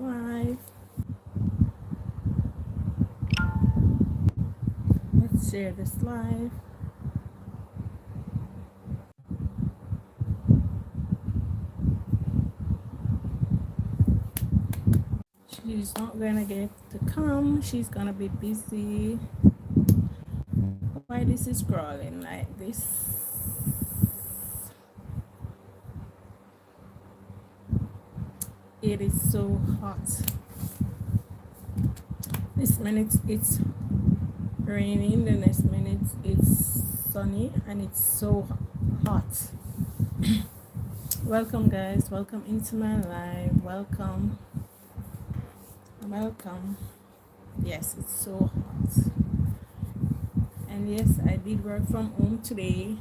live. Let's share this live. She's not gonna get to come. She's gonna be busy. Why this is scrolling like this? It is so hot. This minute it's raining, the next minute it's sunny, and it's so hot. Welcome guys, welcome into my live. Welcome. Yes, it's so hot. And yes, I did work from home today.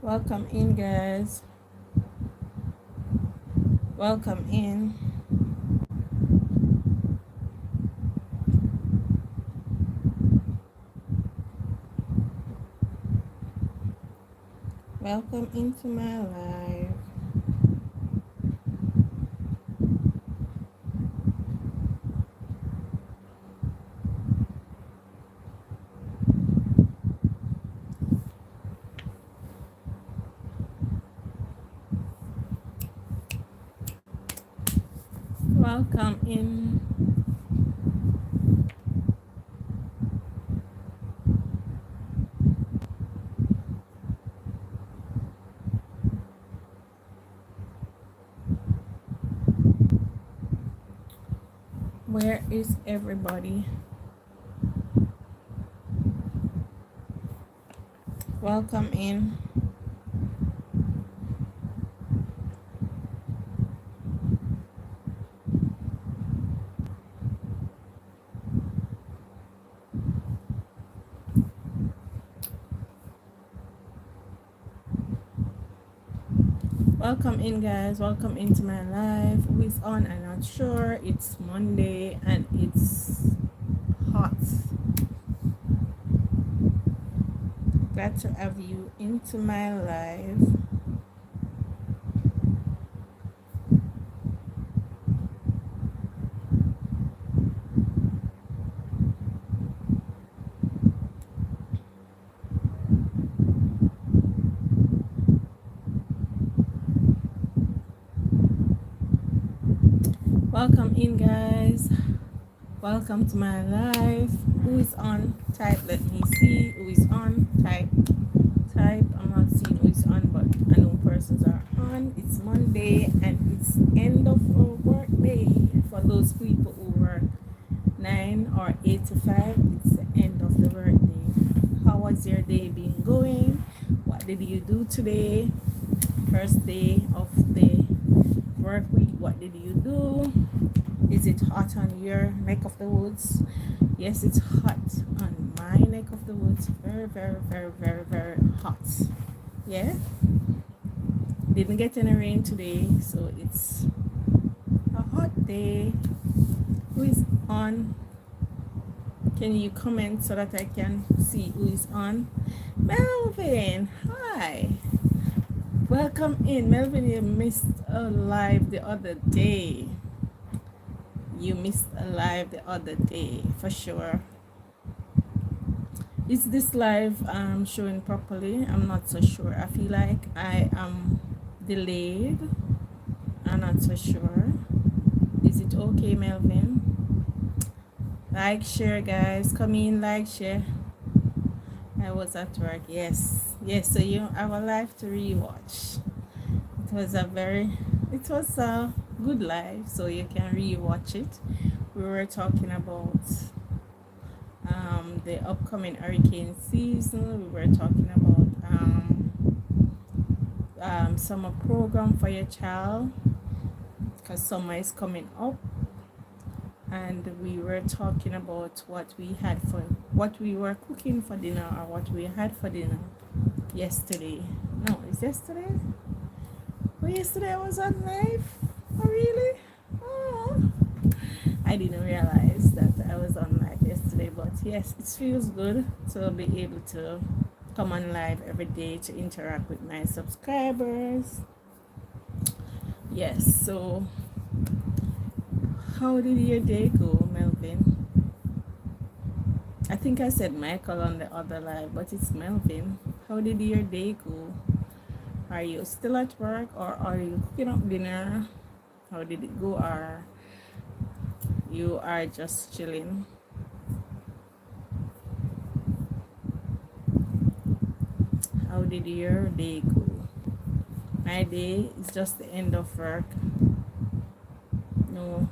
Welcome in guys. Welcome in. Welcome into my life. Welcome in. Where is everybody? Welcome in. Welcome in guys, welcome into my live. Who is on? I'm not sure. It's Monday and it's hot. Glad to have you into my live. Welcome in guys, welcome to my live. Who is on? Type, let me see who is on. Type. I'm not seeing who is on, but I know persons are on. It's Monday and it's end of our work day. For those people who work 9 or 8 to 5, it's the end of the work day. How was your day been going? What did you do today? First day of the work week. What did you do? Is it hot on your neck of the woods? Yes, it's hot on my neck of the woods. Very, very, very, very, very hot. Yeah. Didn't get any rain today, so it's a hot day. Who is on? Can you comment so that I can see who is on? Melvin, hi. Welcome in. Melvin, you missed a live the other day. You missed a live the other day for sure. Is this live showing properly? I'm not so sure. I feel like I am delayed. I'm not so sure. Is it okay, Melvin? Like, share guys. Come in, like, share. I was at work. Yes, so you have a live to rewatch. It was a good live, so you can rewatch it. We were talking about the upcoming hurricane season. We were talking about summer program for your child, because summer is coming up, and we were talking about what we were cooking for dinner, or what we had for dinner yesterday. No, it's yesterday. Oh, yesterday I was on live. Oh, really? Oh, I didn't realize that I was on live yesterday, but yes, it feels good to be able to come on live every day to interact with my subscribers. Yes, so how did your day go, Melvin? I think I said Michael on the other live, but it's Melvin. How did your day go? Are you still at work, or are you cooking up dinner? How did it go? Or you are just chilling? How did your day go? My day is just the end of work. No,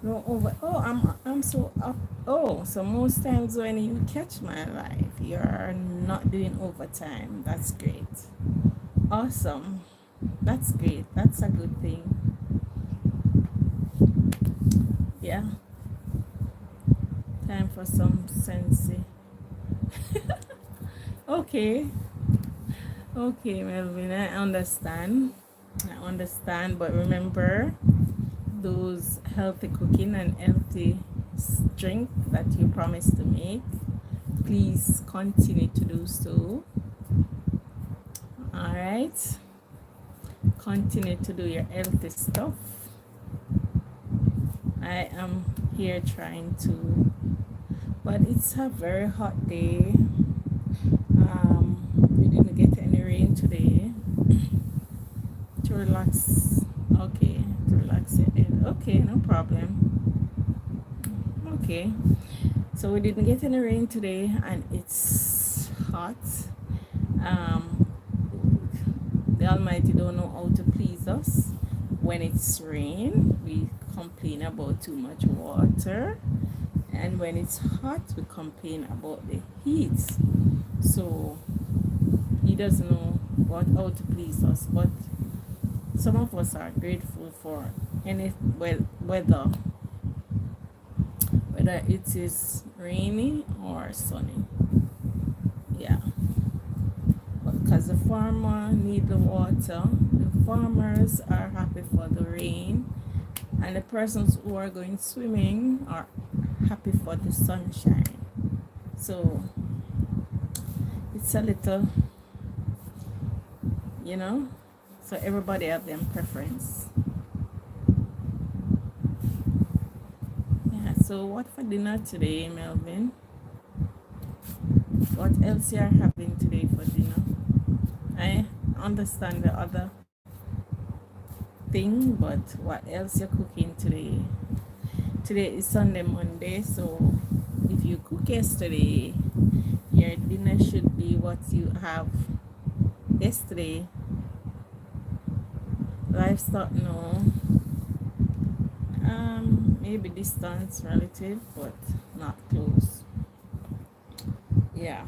no over. Oh, I'm so up. Oh, so most times when you catch my life, you're not doing overtime. That's great. Awesome. That's great. That's a good thing. Yeah. Time for some sensei. Okay. Okay, Melvin, I understand. I understand, but remember those healthy cooking and healthy drink that you promised to make. Please continue to do so. All right. Continue to do your healthy stuff. I am here trying to, but it's a very hot day. We didn't get any rain today. To relax. Okay, to relax your head. Okay, no problem. Okay, so we didn't get any rain today, and it's hot. The Almighty don't know how to please us. When it's rain, we complain about too much water, and when it's hot, we complain about the heat. So he doesn't know how to please us, but some of us are grateful for any weather, whether it is rainy or sunny. Yeah, because the farmer need the water. The farmers are happy for the rain, and the persons who are going swimming are happy for the sunshine. So it's a little, you know, so everybody have their preference. Yeah, so what for dinner today, Melvin? What else you are having today for dinner? I understand the other thing, but what else you're cooking today? Today is Sunday, Monday, so if you cook yesterday, your dinner should be what you have yesterday. Livestock, no. Maybe distance relative, but not close. Yeah.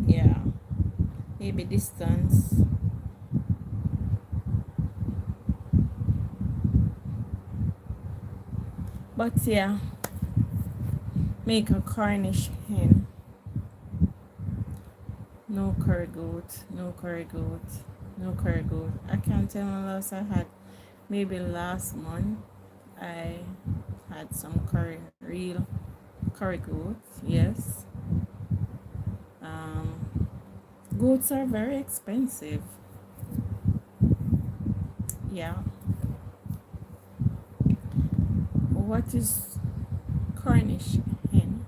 Yeah. Maybe distance. But yeah, make a Cornish hen. No curry goat, no curry goat, no curry goat. I can't tell when last I had. Maybe last month I had some real curry goat. Yes. Um, Goats are very expensive. Yeah. What is Cornish hen?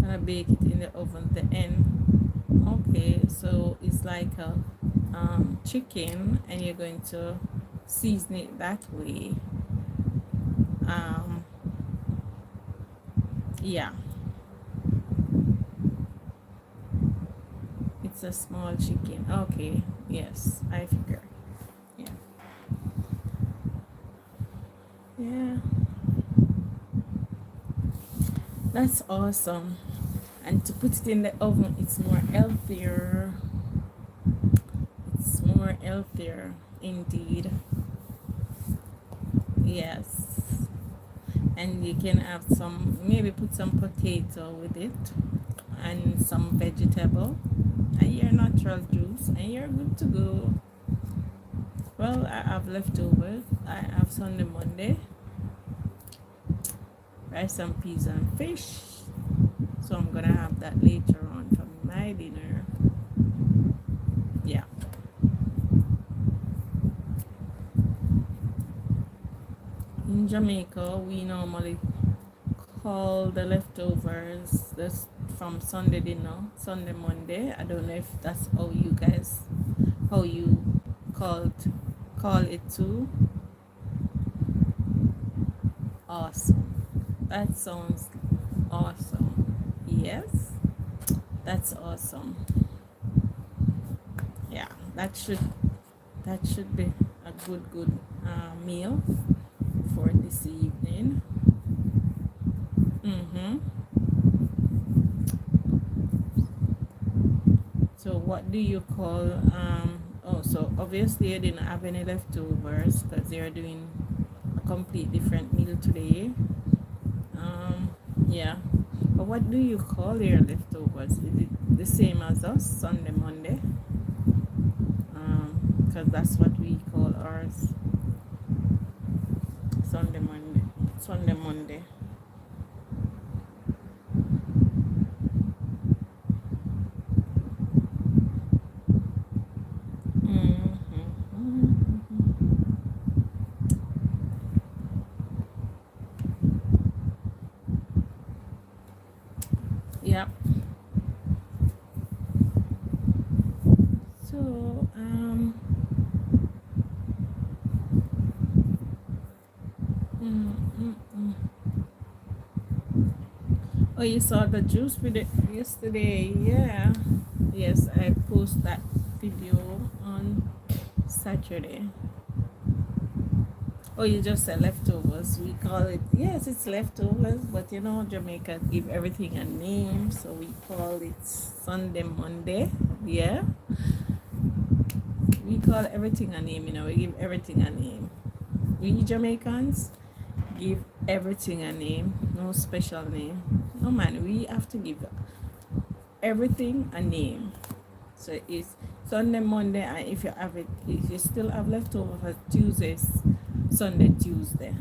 Gonna bake it in the oven. The end. Okay, so it's like a chicken, and you're going to season it that way. Um, yeah, it's a small chicken. Okay, yes, I figure. Yeah, yeah, that's awesome. And to put it in the oven, it's more healthier. It's more healthier indeed. Yes. And you can have some, maybe put some potato with it and some vegetable and your natural juice, and you're good to go. Well, I have leftovers. I have Sunday Monday rice and peas and fish, so I'm gonna have that later on for my dinner. Yeah. In Jamaica, we normally call the leftovers this from Sunday dinner, Sunday Monday. I don't know if that's how you guys, how you called call it too. Awesome. That sounds awesome. Yes, that's awesome. Yeah, that should be a good meal for this evening. Mm-hmm. So what do you call oh, so obviously you didn't have any leftovers because you're doing a complete different meal today. Yeah. But what do you call your leftovers? Is it the same as us, Sunday, Monday? Because that's what we call ours, Sunday, Monday. Sunday, Monday. Yep. So, mm, mm, mm. Oh, you saw the juice video yesterday? Yeah. Yes, I post that video on Saturday. Oh, you just said leftovers. We call it, yes, it's leftovers, but you know, Jamaica give everything a name, so we call it Sunday, Monday. Yeah, we call everything a name, you know, we give everything a name. We Jamaicans give everything a name, no special name. No man, we have to give everything a name. So it's Sunday, Monday, and if you have it, if you still have leftover for Tuesdays, Sunday, Tuesday.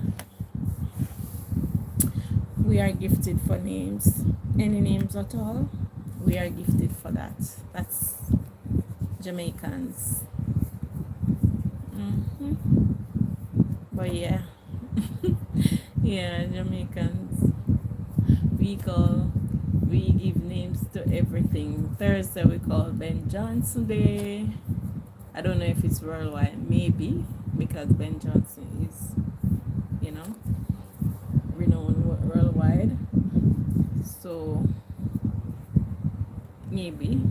We are gifted for names. Any names at all, we are gifted for that. That's Jamaicans. But yeah, yeah, Jamaicans. We call, we give names to everything. Thursday we call Ben Johnson Day. I don't know if it's worldwide, maybe, because Ben Johnson is, you know, renowned worldwide. So maybe.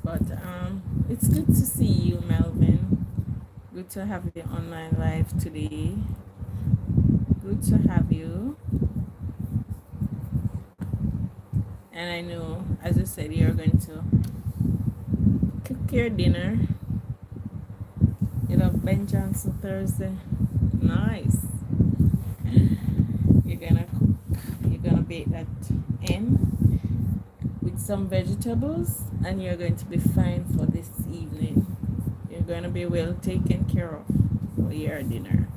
But it's good to see you, Melvin. Good to have you online live today. Good to have you. And I know, as you said, you're going to cook your dinner. You love Ben Johnson Thursday. Nice. You're gonna cook. You're gonna bake that in with some vegetables, and you're going to be fine for this evening. You're gonna be well taken care of for your dinner.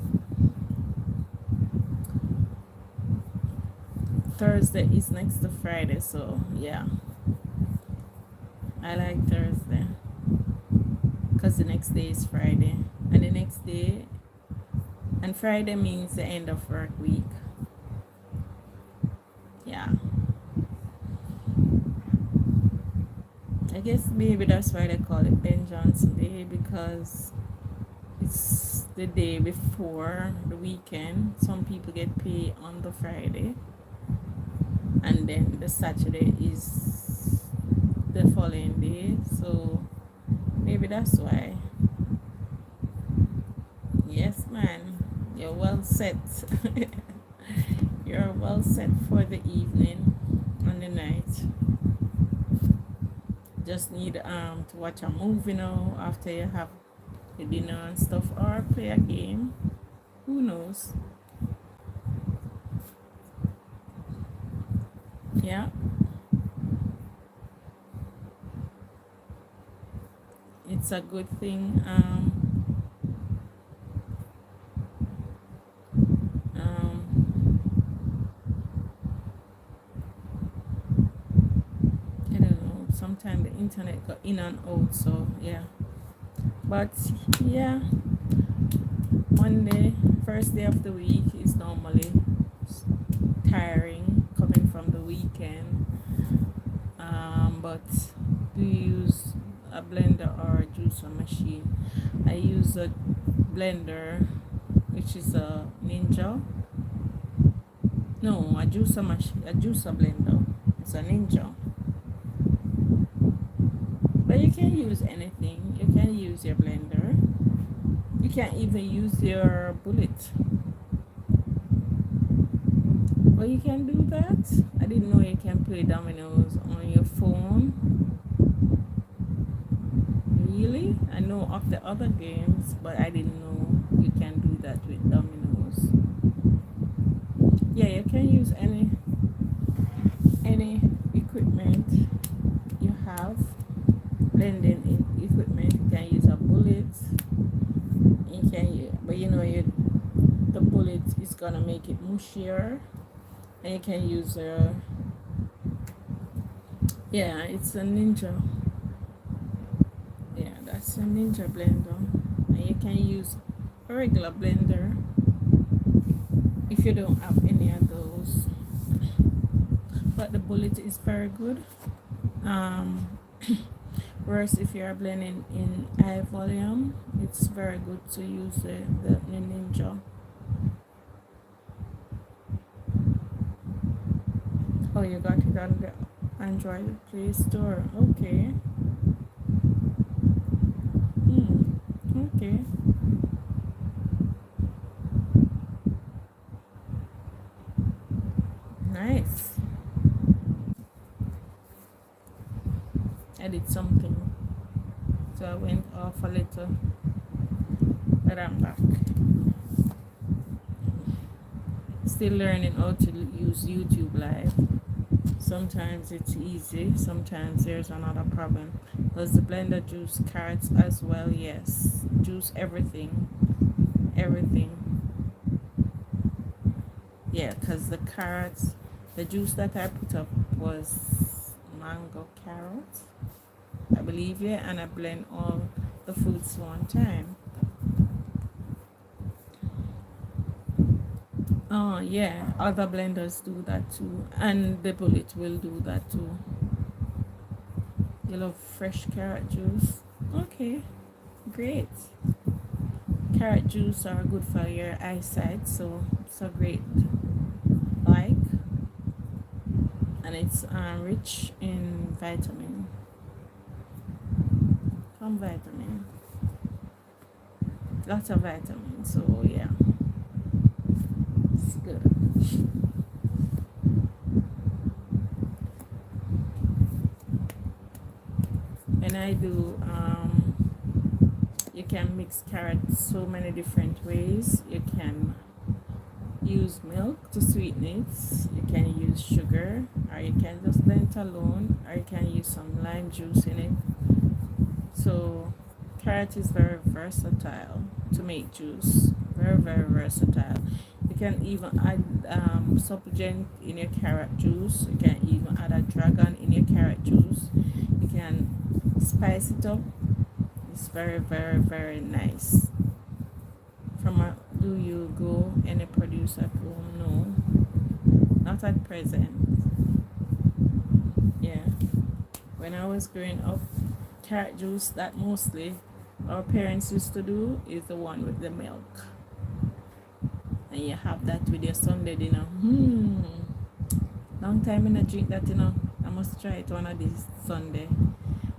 Thursday is next to Friday, so yeah, I like Thursday because the next day is Friday, and the next day, and Friday means the end of work week. Yeah, I guess maybe that's why they call it Ben Johnson Day, because it's the day before the weekend. Some people get paid on the Friday, and then the Saturday is the following day, so maybe that's why. Yes, man. You're well set. You're well set for the evening and the night. Just need to watch a movie now after you have your dinner and stuff, or play a game. Who knows? Yeah, it's a good thing. Um, I don't know. Sometimes the internet got in and out, so yeah. But yeah, Monday, first day of the week, is normally tiring coming from the weekend. But do you use a blender or a juicer machine? I use a blender, which is a Ninja. No, a juicer machine, a juicer blender. It's a Ninja. But you can use anything. You can use your blender. You can even use your bullet. Well, you can do that. I didn't know you can play dominoes on your phone. Really? I know of the other games, but I didn't know you can do that with dominoes. Yeah, you can use any equipment you have. Blending equipment. You can use a bullet. You can, but you know, the bullet is gonna make it mushier. And you can use yeah, it's a Ninja. Yeah, that's a Ninja blender. And you can use a regular blender if you don't have any of those. But the bullet is very good. Um, whereas if you are blending in high volume, it's very good to use the Ninja. Oh, you got it on the Android Play Store. Okay. Okay. Nice. I did something. So I went off a little. But I'm back. Still learning how to use YouTube Live. Sometimes it's easy, sometimes there's another problem. Does the blender juice carrots as well? Yes. Juice everything. Everything. Yeah, because the carrots, the juice that I put up was mango carrot, I believe, yeah, and I blend all the fruits one time. Oh yeah, other blenders do that too, and the bullet will do that too. You love fresh carrot juice? Okay, great. Carrot juice are good for your eyesight, so it's a great like, and it's rich in some vitamin, lots of vitamins. So yeah, it's good. When I do, you can mix carrots so many different ways. You can use milk to sweeten it. You can use sugar, or you can just blend it alone, or you can use some lime juice in it. So carrot is very versatile to make juice. Very, very versatile. You can even add supplement in your carrot juice. You can even add a dragon in your carrot juice. You can spice it up. It's very, very, very nice. From a do you go any producer at home? No, not at present. Yeah, when I was growing up, carrot juice that mostly our parents used to do is the one with the milk, and you have that with your Sunday dinner. Long time in a drink that, I must try it one of these Sunday.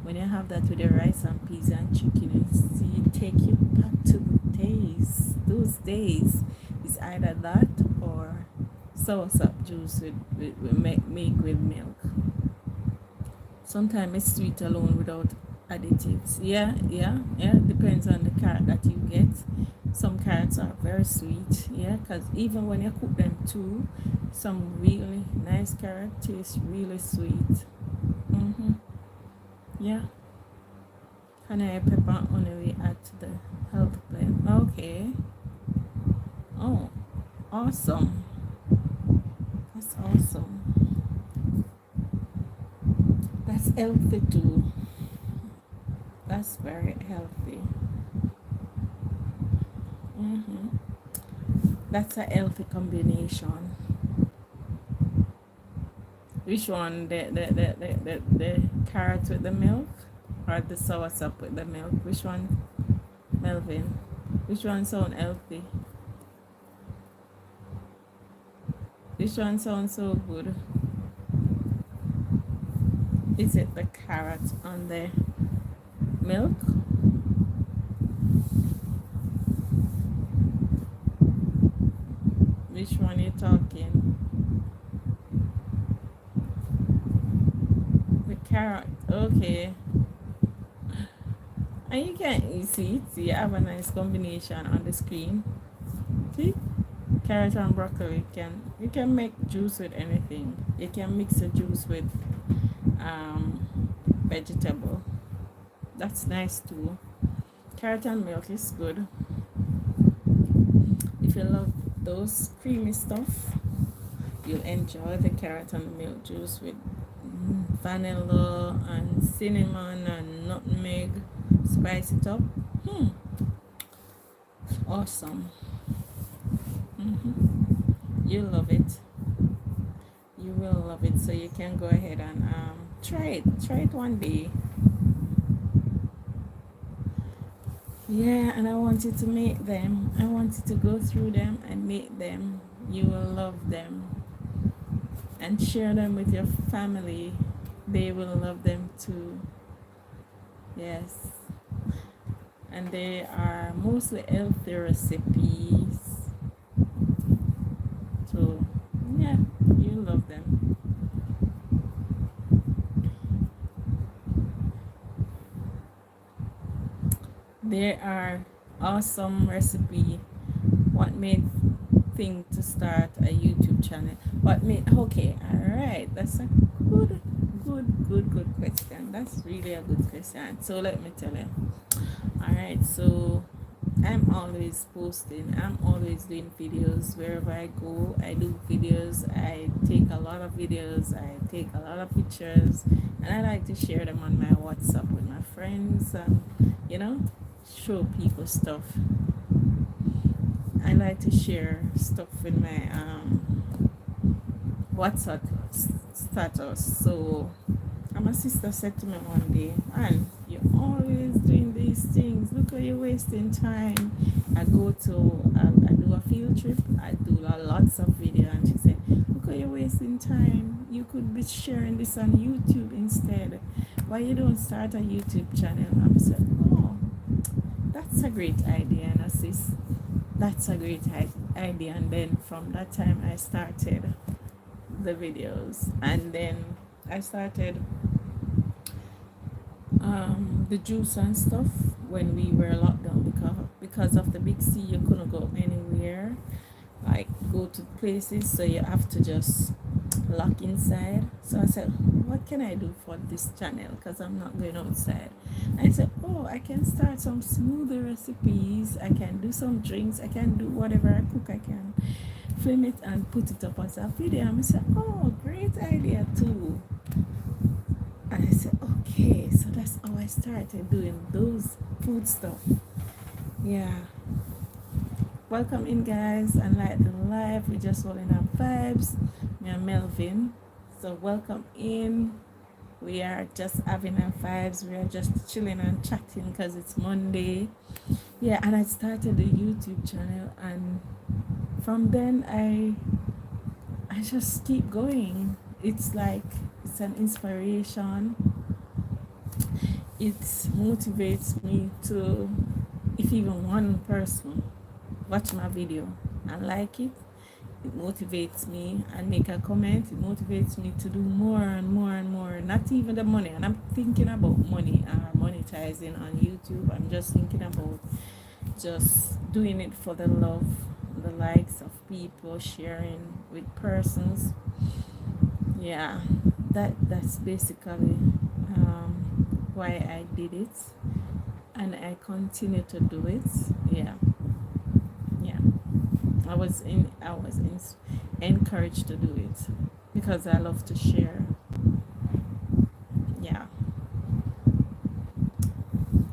When you have that with the rice and peas and chicken, you see, take you back to the days, those days. It's either that or soursop juice make with milk. Sometimes it's sweet alone without additives. Yeah. Depends on the carrot that you get. Some carrots are very sweet, yeah, because even when you cook them too, some really nice carrot tastes really sweet. Mm-hmm. Yeah. Honey, pepper, only we add to the health blend. Okay. Oh, awesome. That's awesome. That's healthy too. That's very healthy. Mm-hmm. That's a healthy combination. Which one? The carrot with the milk or the soursop with the milk? Which one, Melvin? Which one sound healthy? Which one sounds so good? Is it the carrot on the milk? Which one you talking? The carrot. Okay. And you see, you have a nice combination on the screen. See? Carrot and broccoli you can make juice with anything. You can mix the juice with vegetable. That's nice too. Carrot and milk is good. If you love those creamy stuff, you'll enjoy the carrot and milk juice with vanilla and cinnamon and nutmeg. Spice it up. Awesome. You love it. You will love it. So you can go ahead and try it one day. Yeah, and I want you to make them. I want you to go through them and make them. You will love them. And share them with your family. They will love them too. Yes. And they are mostly healthy recipes. So, yeah, you love them. There are awesome recipe. What made think to start a YouTube channel? What made okay, alright. That's a good question. That's really a good question. So let me tell you. Alright, so I'm always posting, I'm always doing videos wherever I go. I do videos, I take a lot of videos, I take a lot of pictures, and I like to share them on my WhatsApp with my friends and show people stuff. I like to share stuff with my WhatsApp status. So my sister said to me one day, "And you're always doing these things. Look how you're wasting time." I do a field trip. I do lots of video, and she said, "Look how you're wasting time. You could be sharing this on YouTube instead. Why you don't start a YouTube channel?" I said, "Oh, that's a great idea, and sis. That's a great idea." And then from that time, I started the videos, and then I started the juice and stuff when we were locked down because of the big C. You couldn't go anywhere, like go to places, so you have to just lock inside. So I said, what can I do for this channel, because I'm not going outside? I said, oh, I can start some smoothie recipes, I can do some drinks, I can do whatever I cook, I can film it and put it up as a video. And I said, oh, great idea too. And I said, okay, so that's how I started doing those food stuff. Yeah. Welcome in, guys, and like the live. We're just rolling up vibes. Me and Melvin. So welcome in. We are just having our vibes. We are just chilling and chatting because it's Monday. Yeah, and I started the YouTube channel, and from then I just keep going. It's like it's an inspiration. It motivates me to, if even one person watch my video, and like it motivates me, and make a comment, it motivates me to do more and more and more. Not even the money, and I'm thinking about money, monetizing on YouTube. I'm just thinking about just doing it for the love, the likes of people, sharing with persons. Yeah, that's basically why I did it, and I continue to do it. Yeah, yeah. I was encouraged to do it because I love to share. Yeah,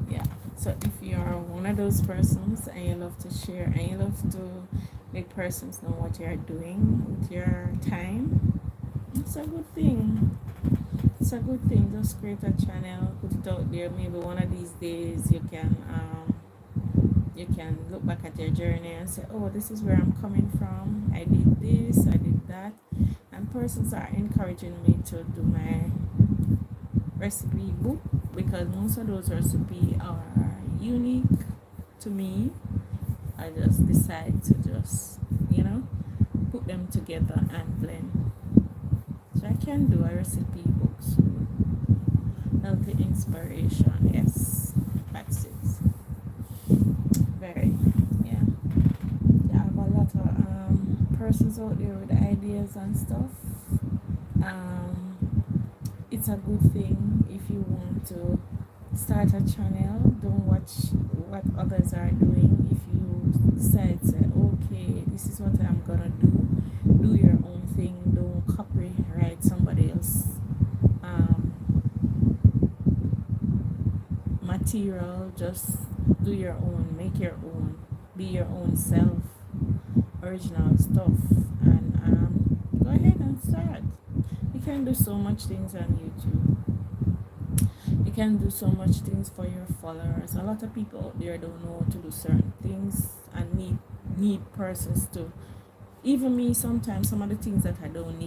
yeah. So if you are one of those persons and you love to share and you love to make persons know what you are doing with your time, it's a good thing. It's a good thing. Just create a channel, put it out there. Maybe one of these days you can look back at your journey and say, oh, this is where I'm coming from. I did this, I did that. And persons are encouraging me to do my recipe book because most of those recipes are unique to me. I just decide to just, put them together and blend. So I can do a recipe book soon. Healthy inspiration, yes. That's it. Very, yeah. I have a lot of persons out there with ideas and stuff. It's a good thing if you want to start a channel. Don't watch what others are doing. If you decide, say, okay, this is what I'm gonna do your own thing. Don't copyright somebody else material. Just do your own, make your own, be your own self, original stuff, and go ahead and start. You can do so much things on YouTube. You can do so much things for your followers. A lot of people out there don't know how to do certain things and need persons to. Even me, sometimes some of the things that I don't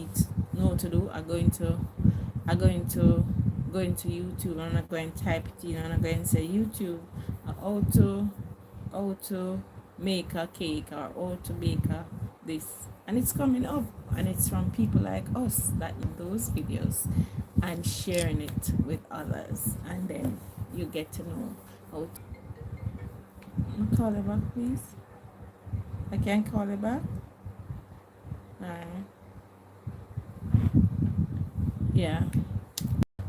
know to do are going to YouTube. I'm not going to type it in. I'm not going to say YouTube how to make a cake or how to make a this, and it's coming up, and it's from people like us that do those videos and sharing it with others, and then you get to know how to call it back, please. I can't call it back. Yeah,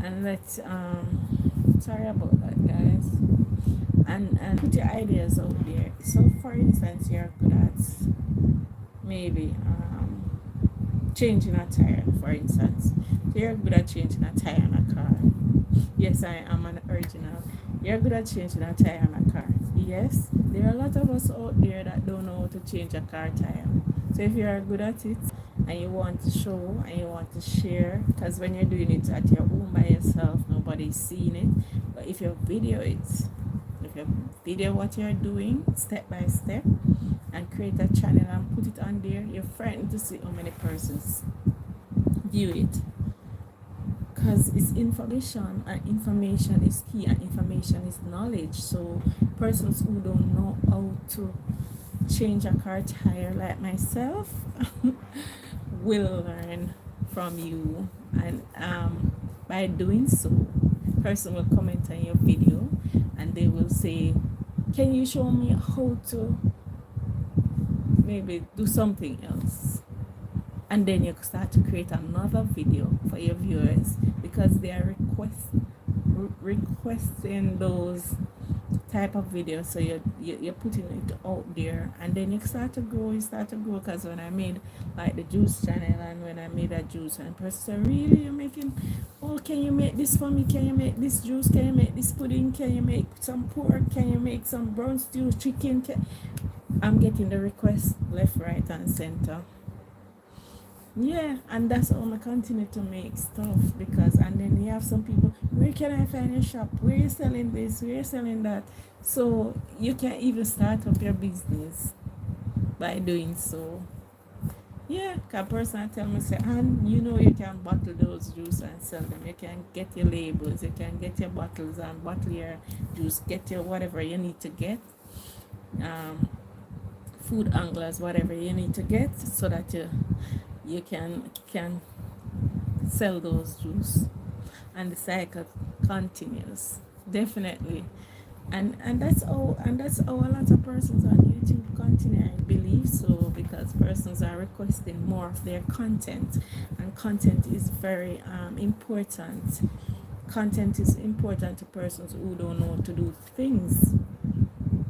and let's sorry about that, guys. And put your ideas out there. So for instance, you're good at maybe changing a tire, for instance. So you're good at changing a tire on a car. Yes, I am an original. You're good at changing a tire on a car. Yes, there are a lot of us out there that don't know how to change a car tire. So if you're good at it and you want to show and you want to share, because when you're doing it at your home by yourself, nobody's seeing it. But if you video it, if you video what you're doing step by step and create a channel and put it on there, you're frightened to see how many persons view it. Because it's information, and information is key, and information is knowledge. So persons who don't know how to change a car tire like myself will learn from you, and by doing so, person will comment on your video and they will say, can you show me how to maybe do something else? And then you start to create another video for your viewers because they are requesting those type of videos. So you're putting it out there, and then you start to grow. Because when I made like the juice channel, and when I made a juice, and person said, really, you're making, oh, can you make this for me? Can you make this juice? Can you make this pudding? Can you make some pork? Can you make some brown stew chicken? I'm getting the request left, right, and center. Yeah, and that's how I continue to make stuff, because and then you have some people, where can I find a shop? Where you selling this? Where you selling that? So you can even start up your business by doing so. Yeah, because person tell me, say, and you can bottle those juice and sell them. You can get your labels, you can get your bottles and bottle your juice, get your whatever you need to get. food anglers, whatever you need to get, so that you can sell those juice, and the cycle continues, definitely. And that's how a lot of persons on YouTube continue, I believe so, because persons are requesting more of their content, and content is very important. Content is important to persons who don't know how to do things,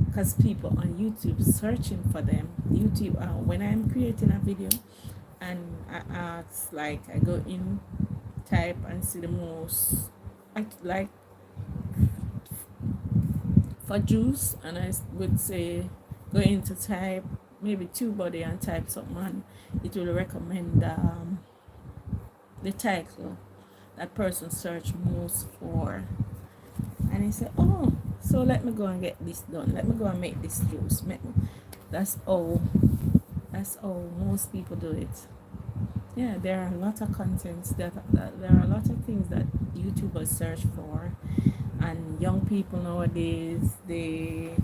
because people on YouTube searching for them. YouTube, when I'm creating a video and I ask, like, I go in, type, and see the most, like, for juice, and I would say go into type maybe TubeBuddy and type something, and it will recommend the title that person search most for, and he said, oh, so let me go and get this done, let me go and make this juice. That's all. That's how most people do it. Yeah, there are a lot of contents that there are a lot of things that YouTubers search for, and young people nowadays, they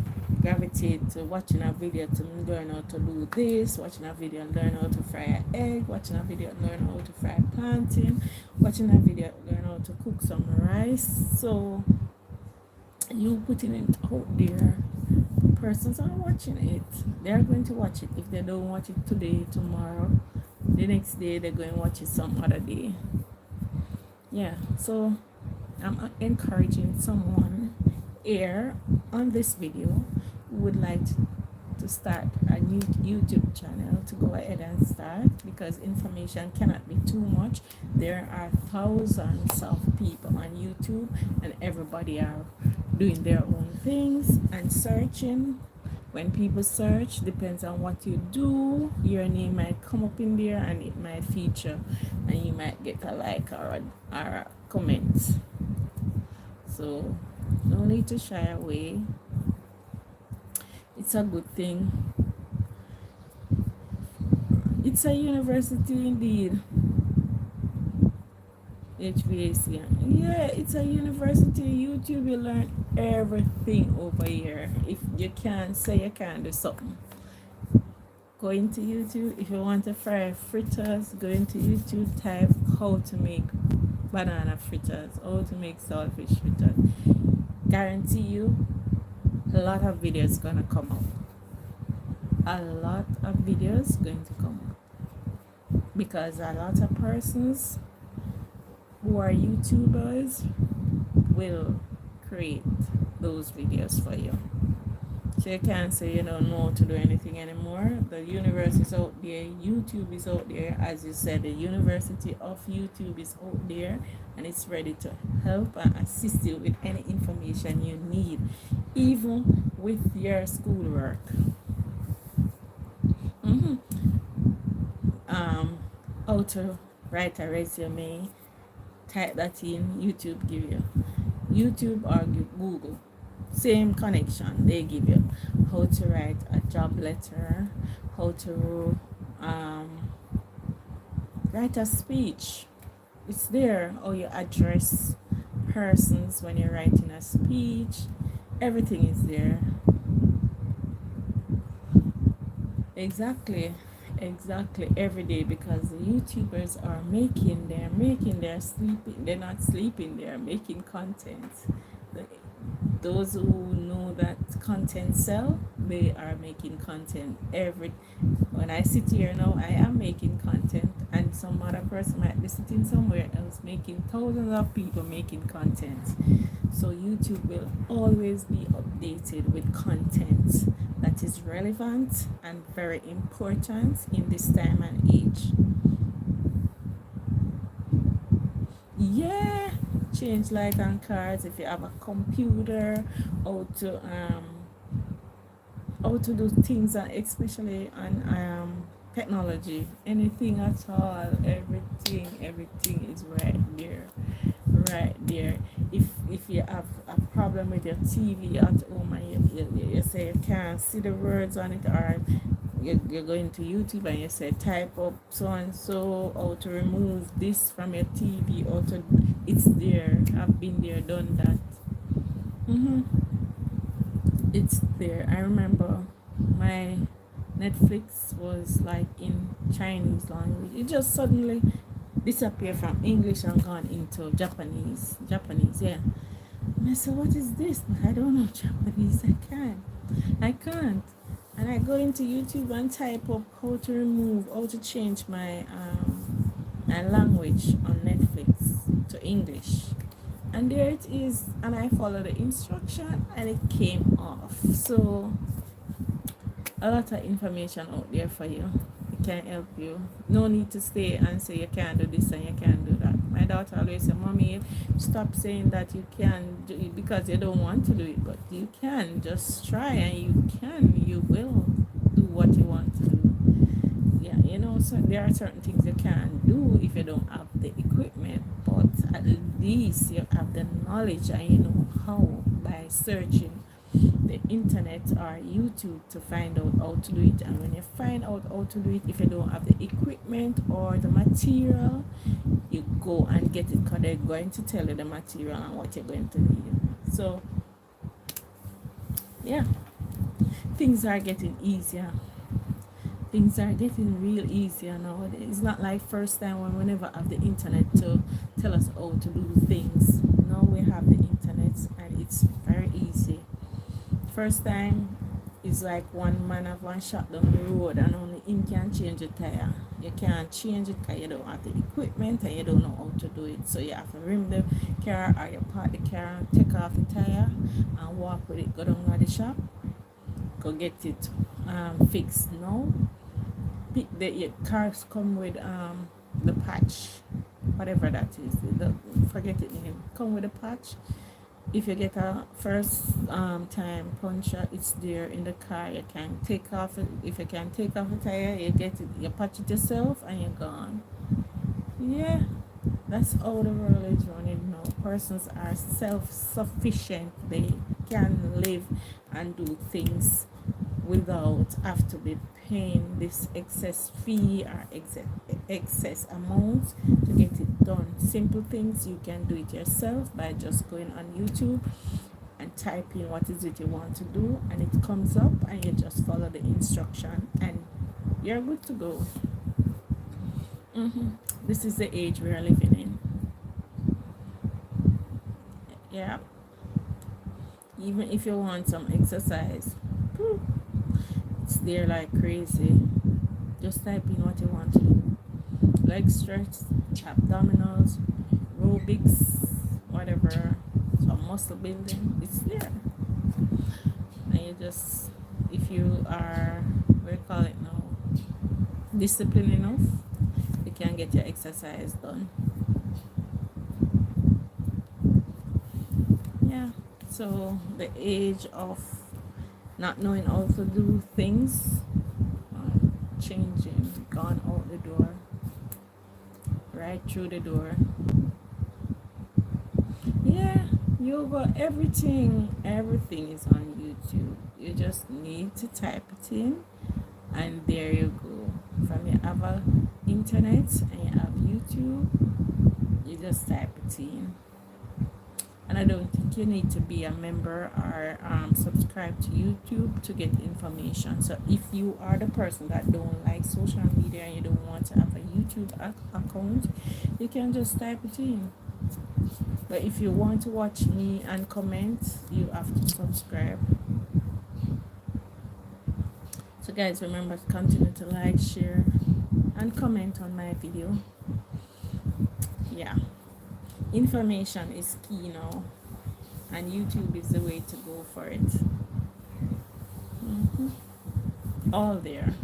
gravitate to watching a video to learn how to do this, watching a video and learn how to fry an egg, watching a video and learn how to fry plantain, watching a video and learn how to cook some rice. So you putting it out there, persons are watching it. They're going to watch it. If they don't watch it today, tomorrow, the next day, they're going to watch it some other day. Yeah, so I'm encouraging someone here on this video who would like to start a new YouTube channel to go ahead and start, because information cannot be too much. There are thousands of people on YouTube, and everybody are doing their own things and searching. When people search, depends on what you do, your name might come up in there and it might feature, and you might get a like or a comment. So no need to shy away. It's a good thing. It's a university indeed. HVAC. Yeah, it's a university. YouTube, you learn everything over here. If you can't say you can't do something, go into YouTube. If you want to fry fritters, go into YouTube, type how to make banana fritters, how to make saltfish fritters. Guarantee you, a lot of videos gonna come up. A lot of videos going to come up, because a lot of persons who are YouTubers will create those videos for you. So you can't say you don't know how to do anything anymore. The universe is out there, YouTube is out there. As you said, the University of YouTube is out there, and it's ready to help and assist you with any information you need, even with your schoolwork. Mm-hmm. How to write a resume, type that in, YouTube give you. YouTube or Google, same connection, they give you how to write a job letter, how to write a speech. It's there. How you address persons when you're writing a speech, everything is there. Exactly every day, because the YouTubers are they're sleeping, they're not sleeping, they're making content. Those who know that content sell, they are making content. When I sit here now, I am making content, and some other person might be sitting somewhere else making, thousands of people making content. So YouTube will always be updated with content that is relevant and very important in this time and age. Yeah, change light and cars. If you have a computer, how to do things, especially on technology, anything at all, everything is right there. If you have a problem with your TV at home, and you say you can't see the words on it, or you're going to YouTube and you say type up so and so, how to remove this from your TV, it's there. I've been there, done that. It's there. I remember my Netflix was like in Chinese language. It just suddenly disappeared from English and gone into Japanese. Japanese, yeah. And I said, what is this? But I don't know Japanese. I can't. And I go into YouTube and type up how to remove, how to change my language on Netflix to English. And there it is. And I follow the instruction and it came off. So a lot of information out there for you. It can help you. No need to stay and say you can't do this and you can't do that. My daughter always said, Mommy, stop saying that you can do it because you don't want to do it, but you can. Just try and you will do what you want to do. Yeah, so there are certain things you can't do if you don't have the equipment, but at least you have the knowledge and you know how by searching the internet or YouTube to find out how to do it. And when you find out how to do it, if you don't have the equipment or the material, you go and get it because they're going to tell you the material and what you're going to need. So yeah, things are getting easier. Things are getting real easier now. It's not like first time when we never have the internet to tell us how to do things. Now we have the internet and it's very easy. First time is like one man have one shot down the road and only him can change a tire. You can't change it because you don't have the equipment and you don't know how to do it. So you have to rim the car or you park the car and take off the tire and walk with it, go down to the shop, go get it fixed now. Your cars come with the patch, whatever that is. Forget it name. Come with a patch. If you get a first time puncture, it's there in the car. You can take off it. If you can take off a tire, you get it. You patch it yourself, and you're gone. Yeah, that's how the world is running now. Persons are self-sufficient. They can live and do things without have to be paying this excess fee or excess amount to get it done. Simple things you can do it yourself by just going on YouTube and typing what is it you want to do, and it comes up and you just follow the instruction and you're good to go. This is the age we are living in. Yeah, even if you want some exercise, it's there like crazy. Just type in what you want to do. Leg stretch, abdominals, aerobics, whatever, some muscle building, it's there. And you just, if you are, what do you call it now, disciplined enough, you can get your exercise done. Yeah, so the age of not knowing how to do things, changing, gone out the door, right through the door. Yeah, yoga, everything is on YouTube. You just need to type it in, and there you go. From you have a internet and you have YouTube, you just type it in. And I don't think you need to be a member or subscribe to YouTube to get information. So if you are the person that don't like social media and you don't want to have a YouTube account, you can just type it in. But if you want to watch me and comment, you have to subscribe. So guys, remember to continue to like, share, and comment on my video. Yeah. Information is key now, and YouTube is the way to go for it. All there.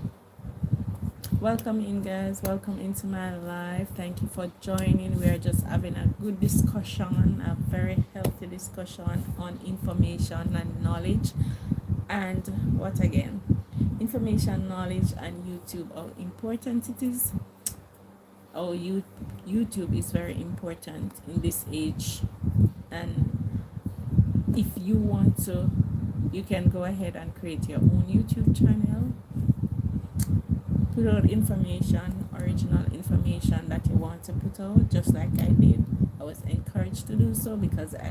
Welcome in, guys. Welcome into my life. Thank you for joining. We are just having a good discussion, a very healthy discussion on information and knowledge. And what again? Information, knowledge, and YouTube, how important it is. Oh, YouTube is very important in this age, and if you want to, you can go ahead and create your own YouTube channel, put out information, original information that you want to put out, just like I did. I was encouraged to do so because I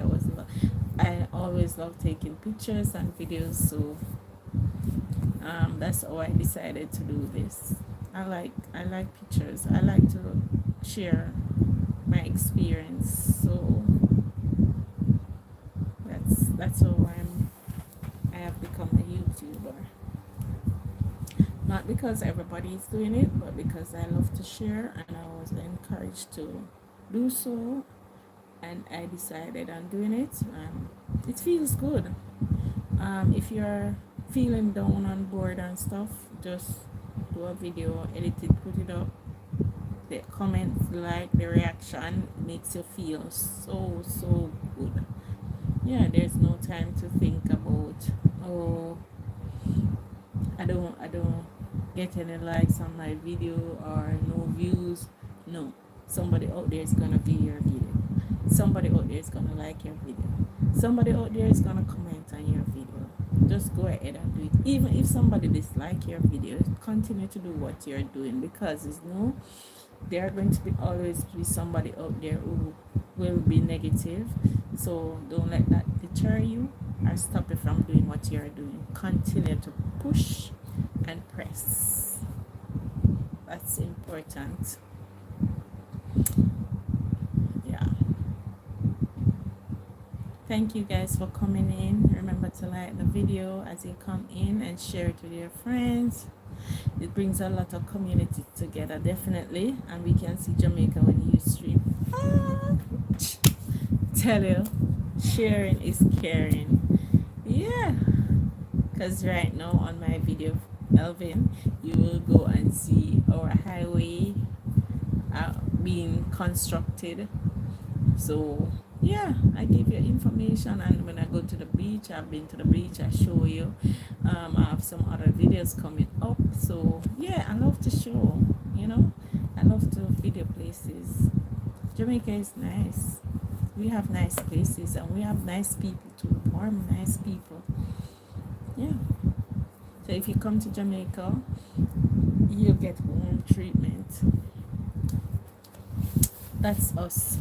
always love taking pictures and videos, so That's how I decided to do this. I like pictures. I like to share my experience. So that's how I have become a YouTuber. Not because everybody is doing it, but because I love to share and I was encouraged to do so, and I decided on doing it. It feels good. If you're feeling down on board and stuff, just do a video, edit it, put it up. The comments, like the reaction makes you feel so good. Yeah, there's no time to think about, oh, I don't get any likes on my video or no views. No, somebody out there is gonna view your video. Somebody out there is gonna like your video. Somebody out there is gonna comment on your video. Just go ahead and do it. Even if somebody dislike your video, continue to do what you're doing, because it's no, there are going to be always be somebody out there who will be negative. So don't let that deter you or stop you from doing what you're doing. Continue to push and press. That's important. Yeah. Thank you guys for coming in. Remember to like the video as you come in and share it with your friends. It brings a lot of community together, definitely, and we can see Jamaica when you stream. Tell you, sharing is caring. Yeah, because right now on my video, Elvin, you will go and see our highway being constructed. So yeah, I give you information, and when I go to the beach, I've been to the beach, I show you. I have some other videos coming up. So yeah, I love to show, I love to video places. Jamaica is nice. We have nice places and we have nice people too, warm, nice people. Yeah. So if you come to Jamaica, you'll get warm treatment. That's us.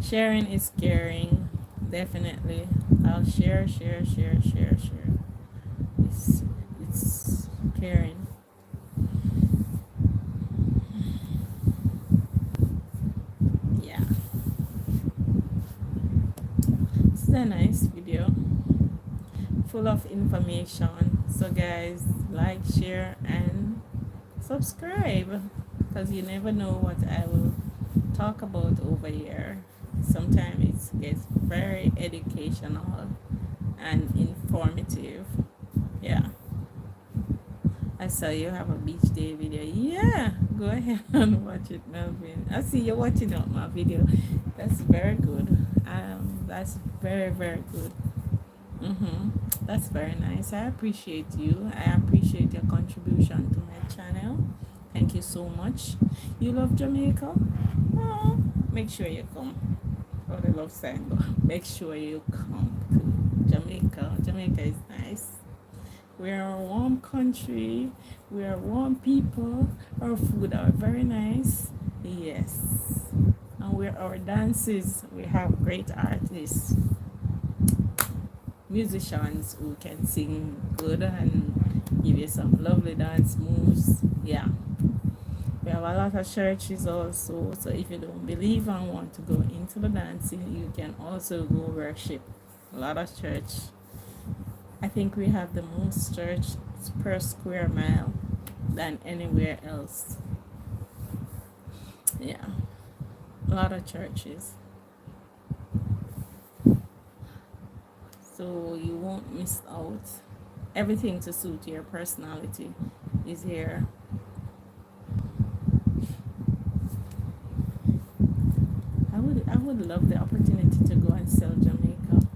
Sharing is caring. Definitely. I'll share. It's caring. Yeah. It's a nice video. Full of information. So guys, like, share and subscribe, because you never know what I will talk about over here. Sometimes it gets very educational and informative. Yeah. I saw you have a beach day video. Yeah, go ahead and watch it, Melvin. I see you watching out my video. That's very good. That's very good. That's very nice. I appreciate you. I appreciate your contribution to my channel. Thank you so much. You love Jamaica? Oh, make sure you come. Oh, the love sign. Make sure you come to Jamaica. Jamaica is nice. We are a warm country. We are warm people. Our food are very nice. Yes. And our dances, we have great artists, musicians who can sing good and give you some lovely dance moves. Yeah. We have a lot of churches also. So if you don't believe and want to go into the dancing, you can also go worship. A lot of church. I think we have the most church per square mile than anywhere else. Yeah. A lot of churches. So you won't miss out. Everything to suit your personality is here. I would love the opportunity to go and sell Jamaica.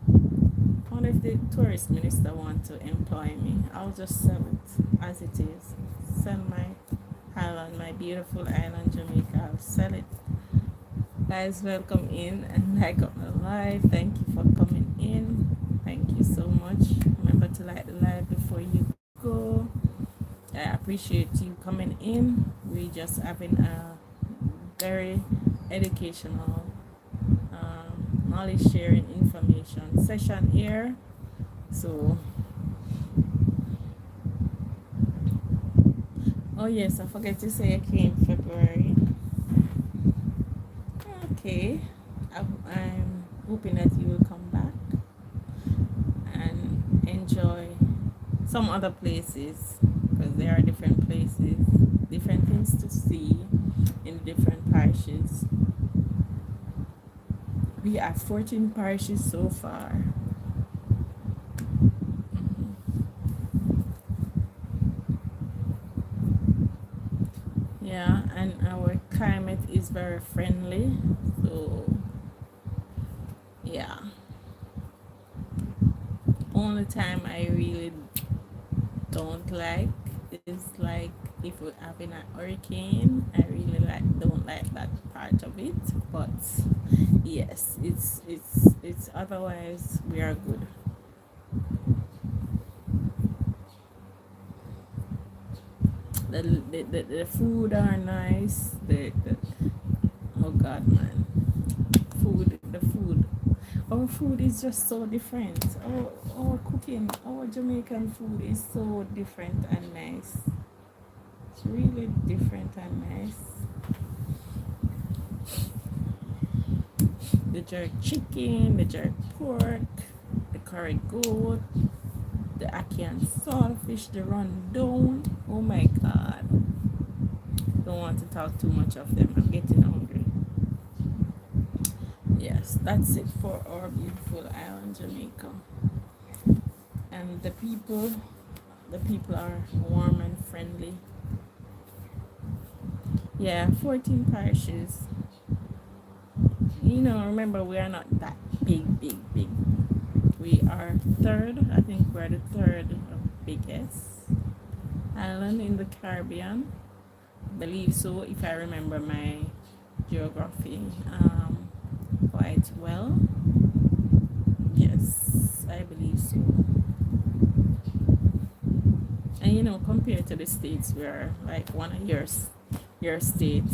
What if the tourist minister want to employ me? I'll just sell it as it is. Sell my island, my beautiful island, Jamaica. I'll sell it. Guys, welcome in and like up my live. Thank you for coming in. Thank you so much. Remember to like the live before you go. I appreciate you coming in. We just having a very educational, knowledge sharing information information session here. So, oh yes, I forget to say I came February. Okay, I'm hoping that you will come back and enjoy some other places, because there are different places, different things to see in different parishes. We have 14 parishes so far. Yeah, and our climate is very friendly. So, yeah. Only time I really don't like is like if we're having a hurricane. I really don't like that part of it. But yes, it's otherwise we are good. The food are nice. The oh god, man, the food, our food is just so different. Our cooking, our Jamaican food is so different and nice. It's really different and nice. The jerk chicken, the jerk pork, the curry goat, the ackee and saltfish, the rundown. Oh my god. Don't want to talk too much of them. I'm getting hungry. Yes, that's it for our beautiful island, Jamaica. And the people are warm and friendly. Yeah, 14 parishes. Remember, we are not that big. We are third. I think we're the third biggest island in the Caribbean. I believe so, if I remember my geography quite well. Yes, I believe so. And compared to the states, we're like one of your state.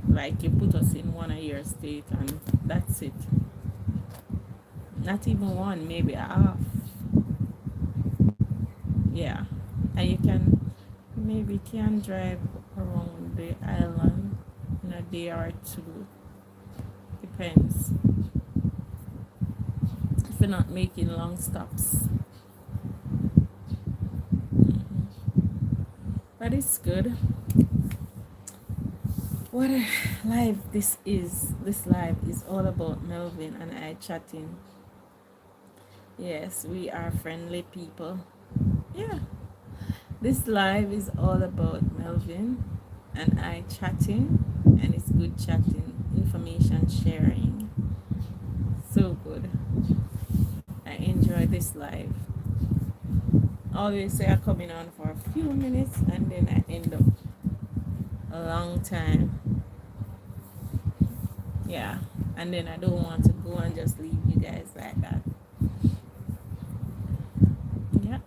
Like you put us in one of your state and that's it. Not even one, maybe half. Yeah. And you can drive around the island in a day or two. Depends. If you're not making long stops. But it's good. What a live this is. This live is all about Melvin and I chatting. Yes, we are friendly people. Yeah. This live is all about Melvin and I chatting, and it's good chatting, information sharing. So good. I enjoy this live. Always say I come in on for a few minutes and then I end up a long time. Yeah, and then I don't want to go and just leave you guys like that. Yeah,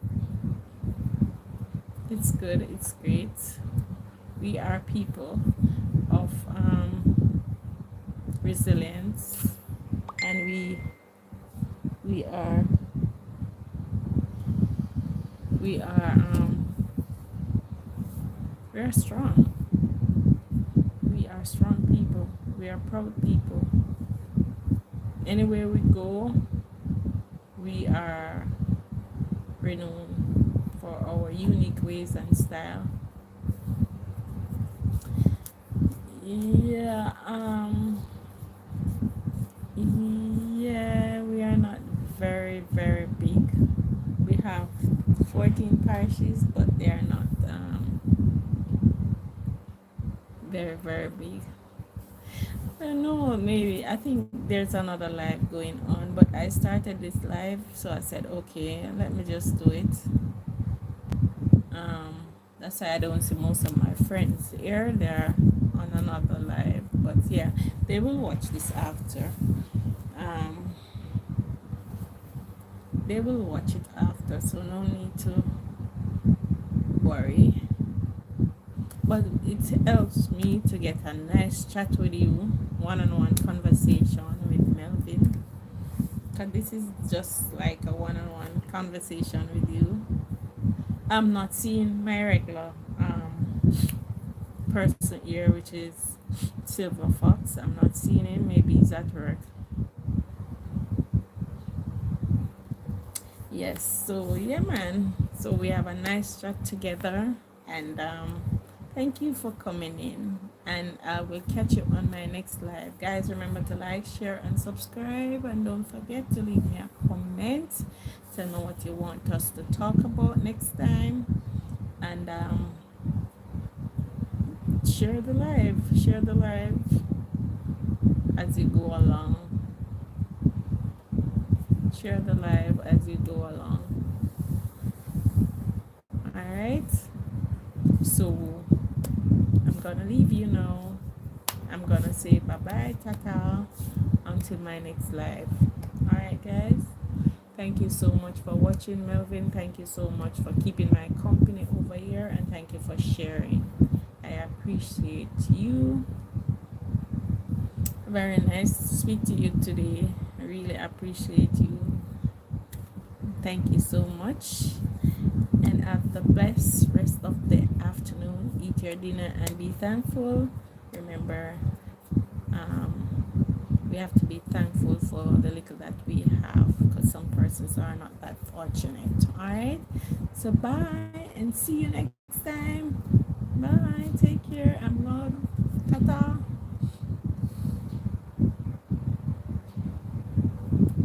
it's good, it's great. We are people of resilience, and we are we are strong. We are strong people. We are proud people. Anywhere we go, we are renowned for our unique ways and style. Yeah, we are not very, very big. We have 14 parishes, but they are not very, very big. I don't know, maybe. I think there's another live going on, but I started this live, so I said, okay, let me just do it. That's why I don't see most of my friends here. They're on another live, but yeah, they will watch this after. They will watch it after, so no need to worry. But it helps me to get a nice chat with you, one-on-one conversation with Melvin. because this is just like a one-on-one conversation with you. I'm not seeing my regular person here, which is Silver Fox. I'm not seeing him. Maybe he's at work. Yes. So yeah, man. So we have a nice chat together, and thank you for coming in. And I will catch you on my next live, guys. Remember to like, share, and subscribe, and don't forget to leave me a comment to know what you want us to talk about next time. And share the live, as you go along. Share the live as you go along. All right. So I'm gonna leave you now. I'm gonna say bye bye, tata, until my next live. All right, guys. Thank you so much for watching, Melvin. Thank you so much for keeping my company over here, and thank you for sharing. I appreciate you. Very nice to speak to you today. I really appreciate you. Thank you so much. And have the best rest of the afternoon. Eat your dinner and be thankful. Remember, we have to be thankful for the little that we have, because some persons are not that fortunate. All right. So bye and see you next time. Bye. Take care. I'm Lord. Tata.